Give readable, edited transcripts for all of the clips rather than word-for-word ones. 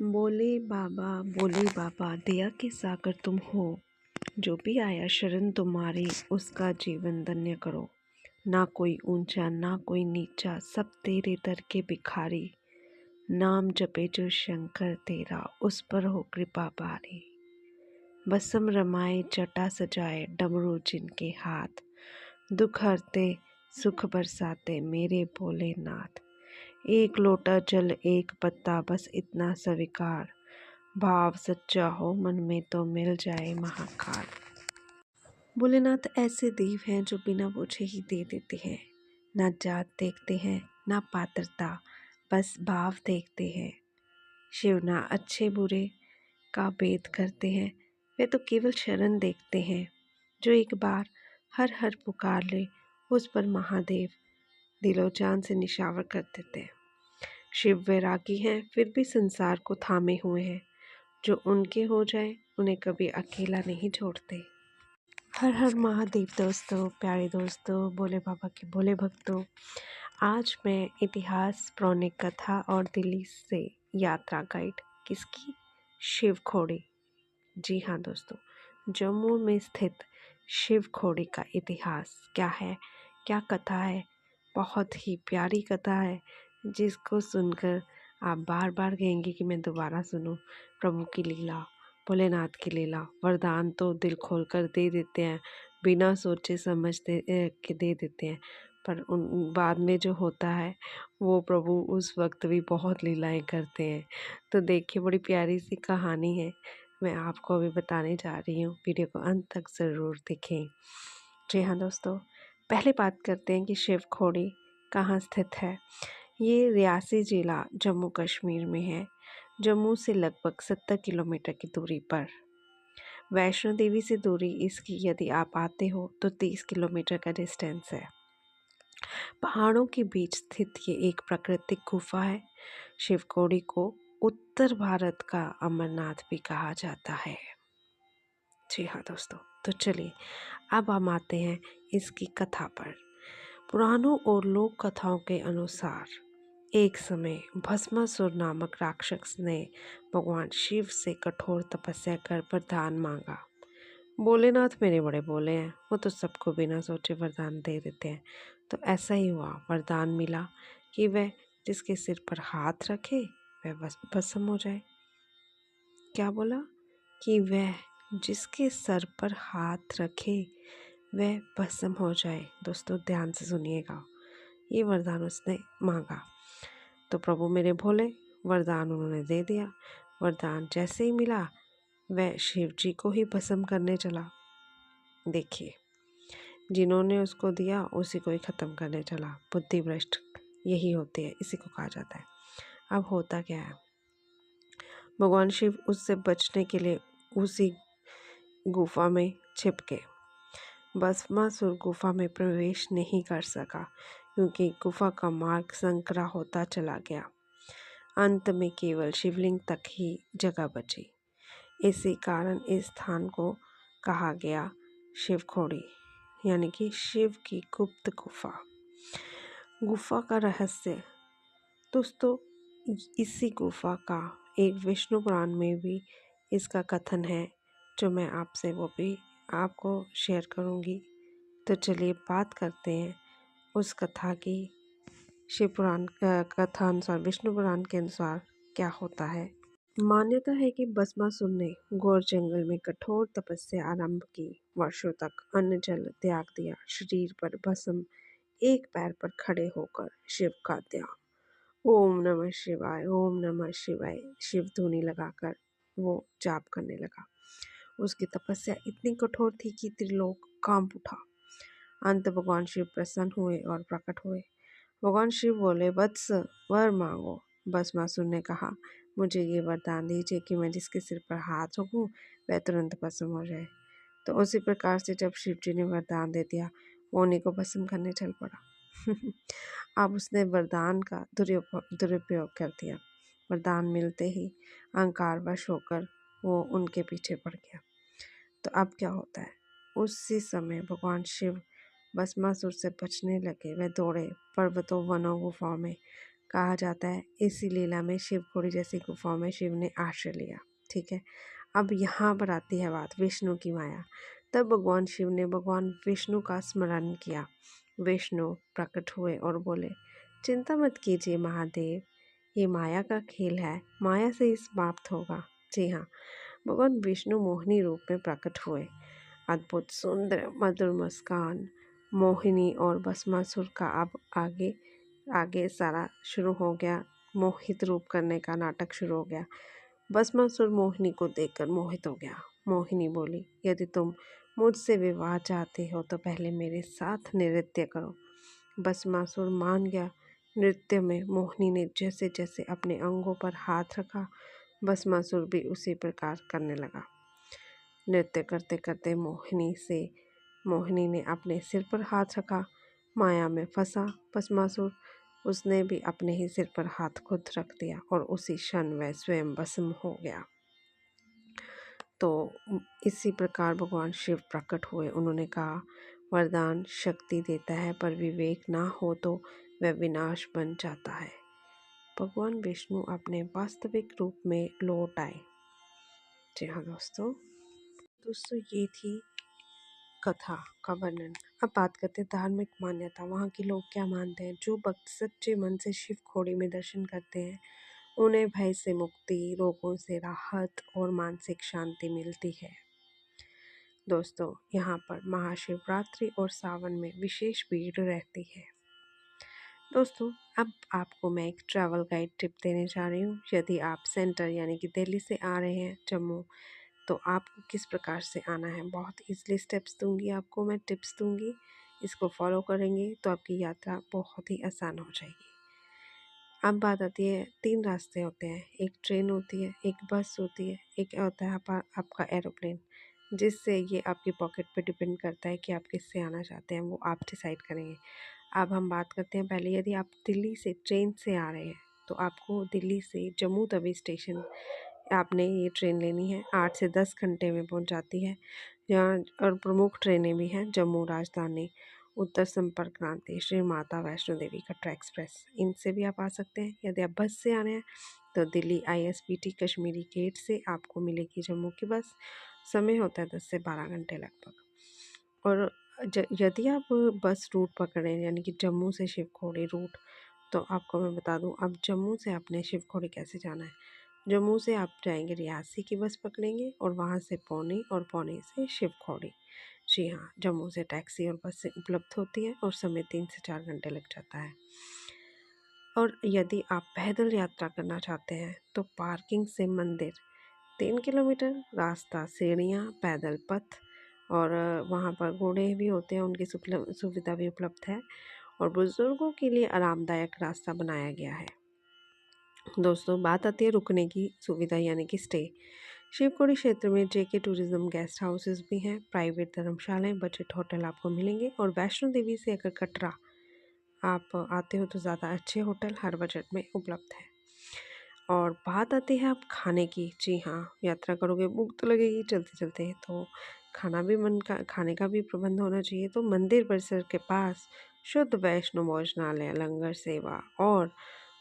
बोले बाबा दया के सागर तुम हो। जो भी आया शरण तुम्हारी उसका जीवन धन्य करो। ना कोई ऊंचा ना कोई नीचा सब तेरे दर के भिखारी। नाम जपे जो शंकर तेरा उस पर हो कृपा भारी। बसम रमाए जटा सजाए डमरू जिनके हाथ। दुख हरते सुख बरसाते मेरे भोलेनाथ। एक लोटा जल एक पत्ता बस इतना स्वीकार। भाव सच्चा हो मन में तो मिल जाए महाकाल। भोलेनाथ ऐसे देव हैं जो बिना पूछे ही दे देते हैं। ना जात देखते हैं ना पात्रता, बस भाव देखते हैं। शिव ना अच्छे बुरे का भेद करते हैं, वे तो केवल शरण देखते हैं। जो एक बार हर हर पुकार ले उस पर महादेव दिलो जान से निशावर कर देते हैं। शिव वैरागी हैं फिर भी संसार को थामे हुए हैं। जो उनके हो जाए उन्हें कभी अकेला नहीं छोड़ते। हर हर महादेव दोस्तों, प्यारे दोस्तों, भोले बाबा के भोले भक्तों, आज मैं इतिहास, पौराणिक कथा और दिल्ली से यात्रा गाइड किसकी? शिव खोड़ी। जी हाँ दोस्तों, जम्मू में स्थित शिव खोड़ी का इतिहास क्या है, क्या कथा है। बहुत ही प्यारी कथा है जिसको सुनकर आप बार बार कहेंगे कि मैं दोबारा सुनूं। प्रभु की लीला, भोलेनाथ की लीला, वरदान तो दिल खोलकर दे देते हैं, बिना सोचे समझते के दे देते हैं, पर उन बाद में जो होता है वो प्रभु उस वक्त भी बहुत लीलाएं करते हैं। तो देखिए, बड़ी प्यारी सी कहानी है, मैं आपको अभी बताने जा रही हूँ। वीडियो को अंत तक ज़रूर देखें। जी हाँ दोस्तों, पहले बात करते हैं कि शिव खोड़ी कहाँ स्थित है। ये रियासी ज़िला जम्मू कश्मीर में है। जम्मू से लगभग 70 किलोमीटर की दूरी पर। वैष्णो देवी से दूरी इसकी यदि आप आते हो तो 30 किलोमीटर का डिस्टेंस है। पहाड़ों के बीच स्थित ये एक प्राकृतिक गुफा है। शिवखोड़ी को उत्तर भारत का अमरनाथ भी कहा जाता है। जी हाँ दोस्तों, तो चलिए अब हम आते हैं इसकी कथा पर। पुराणों और लोक कथाओं के अनुसार एक समय भस्मासुर नामक राक्षस ने भगवान शिव से कठोर तपस्या कर वरदान मांगा। भोलेनाथ मेरे बड़े भोले हैं, वो तो सबको बिना सोचे वरदान दे देते हैं। तो ऐसा ही हुआ, वरदान मिला कि वह जिसके सिर पर हाथ रखे वह भस्म हो जाए। क्या बोला? कि वह जिसके सर पर हाथ रखे वह भस्म हो जाए। दोस्तों ध्यान से सुनिएगा, ये वरदान उसने मांगा तो प्रभु मेरे भोले वरदान उन्होंने दे दिया। वरदान जैसे ही मिला वह शिव जी को ही भस्म करने चला। देखिए, जिन्होंने उसको दिया उसी को ही ख़त्म करने चला। बुद्धि भ्रष्ट यही होती है, इसी को कहा जाता है। अब होता क्या है, भगवान शिव उससे बचने के लिए उसी गुफा में छिप गए। भस्मासुर गुफा में प्रवेश नहीं कर सका क्योंकि गुफा का मार्ग संकरा होता चला गया। अंत में केवल शिवलिंग तक ही जगह बची। इसी कारण इस स्थान को कहा गया शिवखोड़ी, यानी कि शिव की गुप्त गुफा। गुफा का रहस्य दोस्तों, इसी गुफा का एक विष्णु पुराण में भी इसका कथन है, जो मैं आपसे वो भी आपको शेयर करूंगी। तो चलिए बात करते हैं उस कथा की। शिव पुराण कथा अनुसार, विष्णु पुराण के अनुसार क्या होता है। मान्यता है कि भस्मासुर ने घोर जंगल में कठोर तपस्या आरंभ की। वर्षों तक अन्न जल त्याग दिया। शरीर पर भस्म, एक पैर पर खड़े होकर शिव का ध्यान, ओम नमः शिवाय, ओम नमः शिवाय शिव धुनी लगाकर वो जाप करने लगा। उसकी तपस्या इतनी कठोर थी कि त्रिलोक कांप उठा। अंत भगवान शिव प्रसन्न हुए और प्रकट हुए। भगवान शिव बोले, वत्स वर मांगो। भस्मासुर ने कहा, मुझे ये वरदान दीजिए कि मैं जिसके सिर पर हाथ रखूं वह तुरंत भस्म हो जाए। तो उसी प्रकार से जब शिव जी ने वरदान दे दिया, वो उन्हीं को भस्म करने चल पड़ा। अब उसने वरदान का दुरुपयोग कर दिया। वरदान मिलते ही अहंकारवश होकर वो उनके पीछे पड़ गया। तो अब क्या होता है, उसी समय भगवान शिव भस्मासुर से बचने लगे। वह दौड़े पर्वतों, वनों, गुफाओं में, कहा जाता है। इसी लीला में शिवखोड़ी जैसी गुफाओं में शिव ने आश्रय लिया। ठीक है, अब यहाँ पर आती है बात विष्णु की माया। तब भगवान शिव ने भगवान विष्णु का स्मरण किया। विष्णु प्रकट हुए और बोले, चिंता मत कीजिए महादेव, ये माया का खेल है, माया से ही समाप्त होगा। जी हाँ, भगवान विष्णु मोहिनी रूप में प्रकट हुए। अद्भुत सुंदर मधुर मुस्कान, मोहिनी और भस्मासुर का अब आगे आगे सारा शुरू हो गया। मोहित रूप करने का नाटक शुरू हो गया। भस्मासुर मोहिनी को देखकर मोहित हो गया। मोहिनी बोली, यदि तुम मुझसे विवाह चाहते हो तो पहले मेरे साथ नृत्य करो। भस्मासुर मान गया। नृत्य में मोहिनी ने जैसे जैसे अपने अंगों पर हाथ रखा, भस्मासुर भी उसी प्रकार करने लगा। नृत्य करते करते मोहिनी ने अपने सिर पर हाथ रखा। माया में फंसा भस्मासुर, उसने भी अपने ही सिर पर हाथ खुद रख दिया और उसी क्षण वह स्वयं भस्म हो गया। तो इसी प्रकार भगवान शिव प्रकट हुए। उन्होंने कहा, वरदान शक्ति देता है पर विवेक ना हो तो वह विनाश बन जाता है। भगवान विष्णु अपने वास्तविक रूप में लौट आए। जी हाँ दोस्तों, ये थी कथा का वर्णन। अब बात करते हैं धार्मिक मान्यता। वहाँ के लोग क्या मानते हैं। जो भक्त सच्चे मन से शिव खोड़ी में दर्शन करते हैं उन्हें भय से मुक्ति, रोगों से राहत और मानसिक शांति मिलती है। दोस्तों, यहाँ पर महाशिवरात्रि और सावन में विशेष भीड़ रहती है। दोस्तों, अब आपको मैं एक ट्रैवल गाइड टिप देने जा रही हूँ। यदि आप सेंटर यानी कि दिल्ली से आ रहे हैं जम्मू, तो आपको किस प्रकार से आना है, बहुत ईजिली स्टेप्स दूंगी आपको, मैं टिप्स दूंगी। इसको फॉलो करेंगे तो आपकी यात्रा बहुत ही आसान हो जाएगी। अब बात आती है, 3 रास्ते होते हैं। एक ट्रेन होती है, एक बस होती है, एक होता है आपका एरोप्लेन, जिससे ये आपकी पॉकेट पे डिपेंड करता है कि आप किससे आना चाहते हैं, वो आप डिसाइड करेंगे। अब हम बात करते हैं पहले, यदि आप दिल्ली से ट्रेन से आ रहे हैं तो आपको दिल्ली से जम्मू तवी स्टेशन आपने ये ट्रेन लेनी है। 8 से 10 घंटे में पहुंच जाती है। यहाँ और प्रमुख ट्रेनें भी हैं, जम्मू राजधानी, उत्तर संपर्क क्रांति, श्री माता वैष्णो देवी कटरा एक्सप्रेस, इनसे भी आप आ सकते हैं। यदि आप बस से आ रहे हैं तो दिल्ली ISBT कश्मीरी गेट से आपको मिलेगी जम्मू की बस। समय होता है 10 से 12 घंटे लगभग। और यदि आप बस रूट पकड़ें यानी कि जम्मू से शिवखोड़ी रूट, तो आपको मैं बता दूं, अब जम्मू से आपने शिवखोड़ी कैसे जाना है। जम्मू से आप जाएंगे रियासी की बस पकड़ेंगे और वहाँ से पौनी और पौनी से शिवखोड़ी। जी हाँ, जम्मू से टैक्सी और बस से उपलब्ध होती है और समय 3 से 4 घंटे लग जाता है। और यदि आप पैदल यात्रा करना चाहते हैं तो पार्किंग से मंदिर 3 किलोमीटर, रास्ता सीढ़ियाँ, पैदल पथ, और वहाँ पर घोड़े भी होते हैं, उनकी सुविधा भी उपलब्ध है और बुज़ुर्गों के लिए आरामदायक रास्ता बनाया गया है। दोस्तों, बात आती है रुकने की सुविधा यानी कि स्टे। शिवखोड़ी क्षेत्र में JK टूरिज्म गेस्ट हाउसेस भी हैं, प्राइवेट धर्मशालाएं, बजट होटल आपको मिलेंगे। और वैष्णो देवी से अगर कटरा आप आते हो तो ज़्यादा अच्छे होटल हर बजट में उपलब्ध है। और बात आती है आप खाने की। जी हाँ, यात्रा करोगे, भूख तो लगेगी चलते चलते, तो खाने का भी प्रबंध होना चाहिए। तो मंदिर परिसर के पास शुद्ध वैष्णो भोजनालय, लंगर सेवा और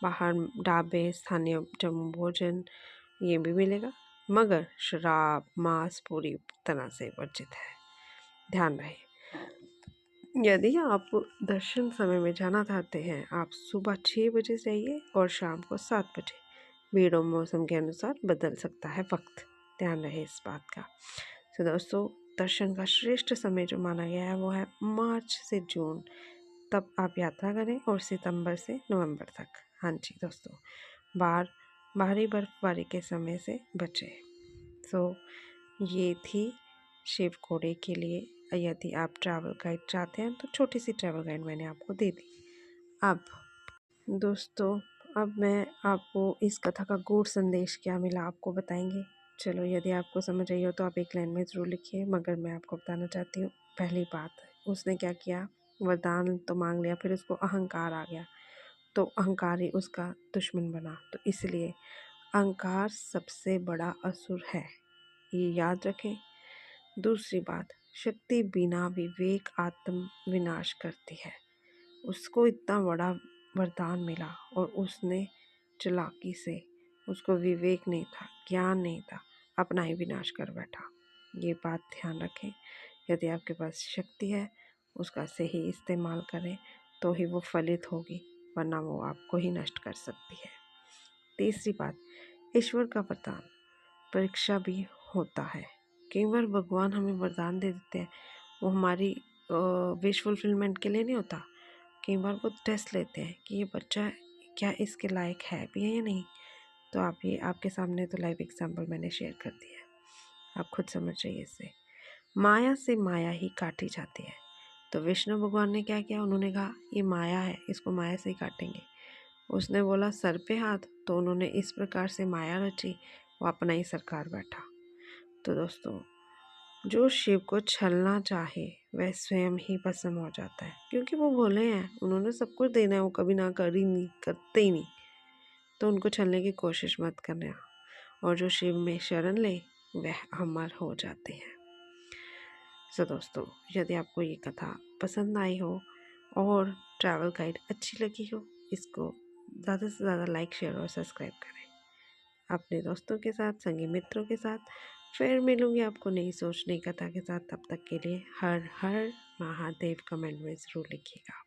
बाहर ढाबे, स्थानीय जम्मू भोजन ये भी मिलेगा, मगर शराब मांस पूरी तरह से वर्जित है, ध्यान रहे। यदि आप दर्शन समय में जाना चाहते हैं, आप सुबह 6 बजे जाइए और शाम को 7 बजे। भीड़ और मौसम के अनुसार बदल सकता है वक्त, ध्यान रहे इस बात का। तो दोस्तों, दर्शन का श्रेष्ठ समय जो माना गया है वो है मार्च से जून, तब आप यात्रा करें, और सितंबर से नवंबर तक। हाँ जी दोस्तों, भारी बर्फबारी के समय से बचे। सो ये थी शिवखोड़ी के लिए। यदि आप ट्रैवल गाइड चाहते हैं तो छोटी सी ट्रैवल गाइड मैंने आपको दे दी। अब दोस्तों, अब मैं आपको इस कथा का गूढ़ संदेश क्या मिला आपको बताएंगे। चलो, यदि आपको समझ आई हो तो आप एक लाइन में ज़रूर लिखिए, मगर मैं आपको बताना चाहती हूँ। पहली बात, उसने क्या किया, वरदान तो मांग लिया, फिर उसको अहंकार आ गया, तो अहंकार ही उसका दुश्मन बना। तो इसलिए अहंकार सबसे बड़ा असुर है, ये याद रखें। दूसरी बात, शक्ति बिना विवेक आत्म विनाश करती है। उसको इतना बड़ा वरदान मिला और उसने चालाकी से, उसको विवेक नहीं था, ज्ञान नहीं था, अपना ही विनाश कर बैठा। ये बात ध्यान रखें। यदि आपके पास शक्ति है उसका सही इस्तेमाल करें तो ही वो फलित होगी, वरना वो आपको ही नष्ट कर सकती है। तीसरी बात, ईश्वर का वरदान परीक्षा भी होता है। कई बार भगवान हमें वरदान दे देते हैं, वो हमारी विश फुलफिलमेंट के लिए नहीं होता। कई बार वो टेस्ट लेते हैं कि ये बच्चा क्या इसके लायक है भी है या नहीं। तो आप ये आपके सामने तो लाइव एग्जाम्पल मैंने शेयर कर दिया है, आप खुद समझ जाइए इसे। माया से माया ही काटी जाती है। तो विष्णु भगवान ने क्या किया, उन्होंने कहा ये माया है, इसको माया से ही काटेंगे। उसने बोला सर पे हाथ, तो उन्होंने इस प्रकार से माया रची, वो अपना ही सरकार बैठा। तो दोस्तों, जो शिव को छलना चाहे वह स्वयं ही भस्म हो जाता है, क्योंकि वो भोले हैं, उन्होंने सब कुछ देना है, वो कभी ना करते ही नहीं। तो उनको छलने की कोशिश मत करना, और जो शिव में शरण ले वह अमर हो जाते हैं। सो दोस्तों, यदि आपको ये कथा पसंद आई हो और ट्रैवल गाइड अच्छी लगी हो, इसको ज़्यादा से ज़्यादा लाइक, शेयर और सब्सक्राइब करें अपने दोस्तों के साथ, संगी मित्रों के साथ। फिर मिलूंगी आपको नई सोच, नई कथा के साथ। तब तक के लिए हर हर महादेव कमेंट में ज़रूर लिखिएगा।